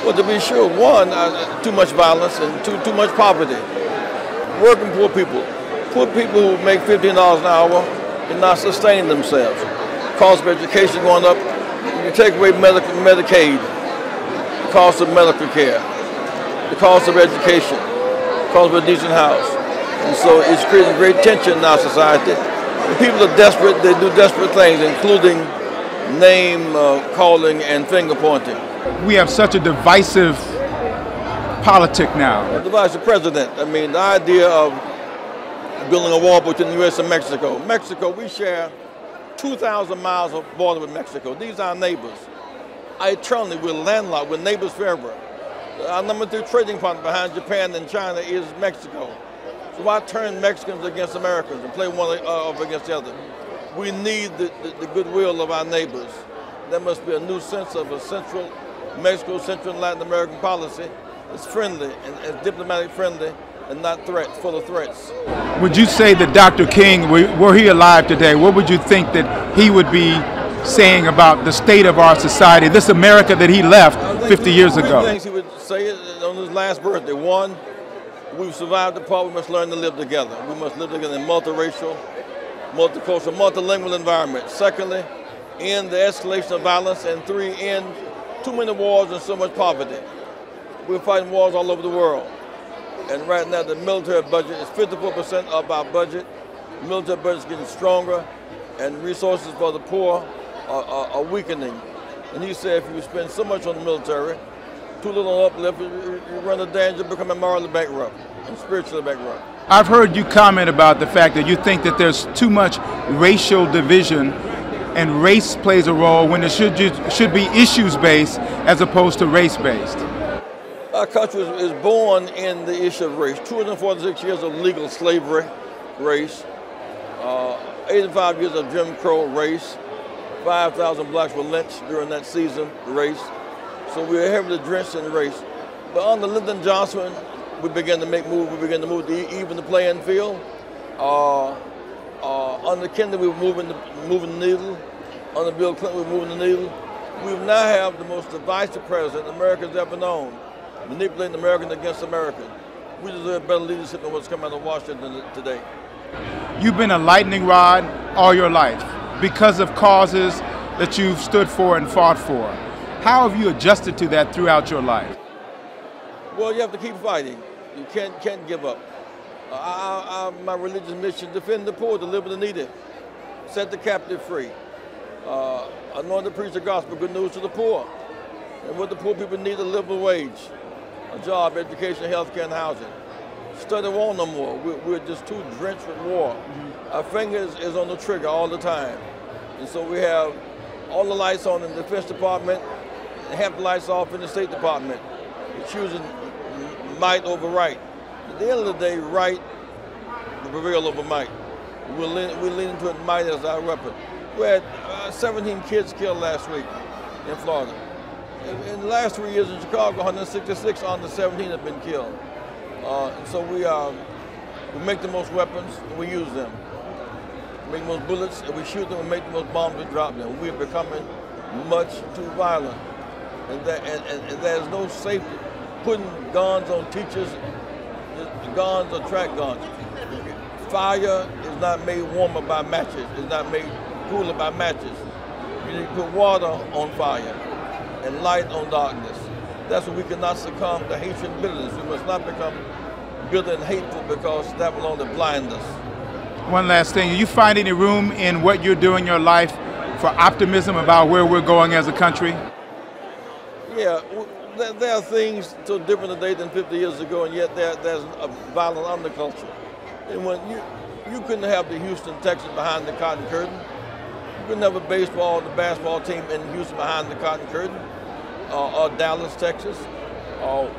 Well, to be sure, one, too much violence, and two, too much poverty. Working poor people who make $15 an hour cannot sustain themselves. Cost of education going up. You take away Medicaid, the cost of medical care, the cost of education, the cost of a decent house. And so it's creating great tension in our society. And people are desperate. They do desperate things, including name calling and finger pointing. We have such a divisive politic now. Divisive president. I mean, the idea of building a wall between the U.S. and Mexico. Mexico, we share 2,000 miles of border with Mexico. These are our neighbors. Eternally, we're landlocked. We're neighbors forever. Our number 3 trading partner behind Japan and China is Mexico. So why turn Mexicans against Americans and play one off against the other? We need the goodwill of our neighbors. There must be a new sense of a central Mexico, Central and Latin American policy that's friendly and diplomatic friendly and not full of threats. Would you say that Dr. King, were he alive today, what would you think that he would be saying about the state of our society, this America that he left 50 years ago? Three things he would say on his last birthday. One, we've survived the problem, we must learn to live together. We must live together in multiracial, multicultural, multilingual environment. Secondly, end the escalation of violence. And 3, end too many wars and so much poverty. We're fighting wars all over the world. And right now the military budget is 54% of our budget. The military budget is getting stronger and resources for the poor are weakening. And he said if you spend so much on the military, too little on uplift, you run the danger of becoming morally bankrupt and spiritually bankrupt. I've heard you comment about the fact that you think that there's too much racial division and race plays a role when it should be issues-based as opposed to race-based. Our country is born in the issue of race. 246 years of legal slavery, race. 85 years of Jim Crow, race. 5,000 blacks were lynched during that season, race. So we are heavily drenched in race. But under Lyndon Johnson, we began to make moves. We began to move to even the playing field. Under Kennedy, we were moving the needle. Under Bill Clinton, we were moving the needle. We now have the most divisive president America's ever known, manipulating Americans against Americans. We deserve better leadership than what's coming out of Washington today. You've been a lightning rod all your life because of causes that you've stood for and fought for. How have you adjusted to that throughout your life? Well, you have to keep fighting. You can't give up. My religious mission: defend the poor, deliver the needy, set the captive free, anoint to preach the gospel, good news to the poor. And what the poor people need: a livable wage, a job, education, health care, and housing. Study war no more. We're just too drenched with war. Our finger is on the trigger all the time. And so we have all the lights on in the Defense Department, and half the lights off in the State Department. We're choosing might over right. At the end of the day, right will prevail over might. We're leaning toward might as our weapon. We had 17 kids killed last week in Florida. In the last 3 years in Chicago, 166 under 17 have been killed. So we make the most weapons and we use them. We make the most bullets and we shoot them, and make the most bombs and drop them. We're becoming much too violent. And there's no safety. Putting guns on teachers, guns attract guns. Fire is not made warmer by matches. It's not made cooler by matches. You need to put water on fire and light on darkness. That's why we cannot succumb to hatred and bitterness. We must not become bitter and hateful, because that will only blind us. One last thing, do you find any room in what you're doing in your life for optimism about where we're going as a country? Yeah, there are things so different today than 50 years ago, and yet there's a violent underculture. And when you couldn't have the Houston Texans behind the Cotton Curtain. You couldn't have a baseball, the basketball team in Houston behind the Cotton Curtain, or Dallas, Texas.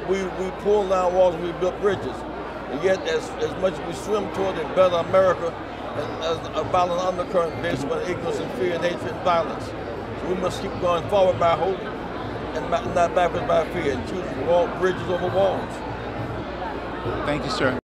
We pulled down walls and we built bridges. And yet, as much as we swim toward a better America, and as a violent undercurrent based on ignorance and fear and hatred and violence. So we must keep going forward by hope and not backwards by fear, and choose bridges over walls. Thank you, sir.